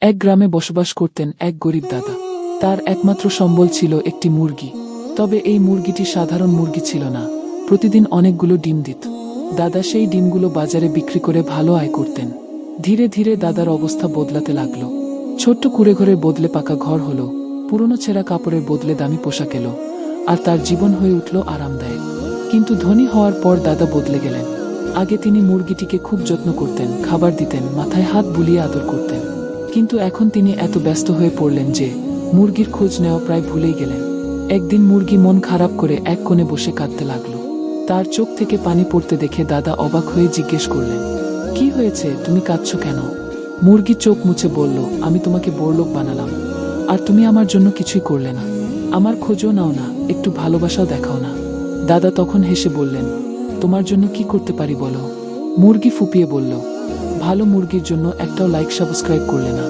এক গ্রামে বসবাস করতেন এক গরিব দাদা। তার একমাত্র সম্বল ছিল একটি মুরগি। তবে এই মুরগিটি সাধারণ মুরগি ছিল না, প্রতিদিন অনেকগুলো ডিম দিত। দাদা সেই ডিমগুলো বাজারে বিক্রি করে ভালো আয় করতেন। ধীরে ধীরে দাদার অবস্থা বদলাতে লাগলো। ছোট্ট কুঁড়েঘরের বদলে পাকা ঘর হলো, পুরনো ছেঁড়া কাপড়ের বদলে দামি পোশাক এলো, আর তার জীবন হয়ে উঠল আরামদায়ক। কিন্তু ধনী হওয়ার পর দাদা বদলে গেলেন। আগে তিনি মুরগিটিকে খুব যত্ন করতেন, খাবার দিতেন, মাথায় হাত বুলিয়ে আদর করতেন। কিন্তু এখন তিনি এত ব্যস্ত হয়ে পড়লেন যে মুরগির খোঁজ নেওয়া প্রায় ভুলেই গেলেন। একদিন মুরগি মন খারাপ করে এক কোণে বসে কাঁদতে লাগলো। তার চোখ থেকে পানি পড়তে দেখে দাদা অবাক হয়ে জিজ্ঞেস করলেন, কি হয়েছে, তুমি কাঁদছো কেন? মুরগি চোখ মুছে বলল, আমি তোমাকে বড়লোক বানালাম, আর তুমি আমার জন্য কিছুই করলে না। আমার খোঁজও নাও না, একটু ভালোবাসাও দেখাও না। দাদা তখন হেসে বললেন, তোমার জন্য কি করতে পারি বলো? মুরগি ফুপিয়ে বলল, ভালো মুরগির জন্য একটাও লাইক সাবস্ক্রাইব করলে না।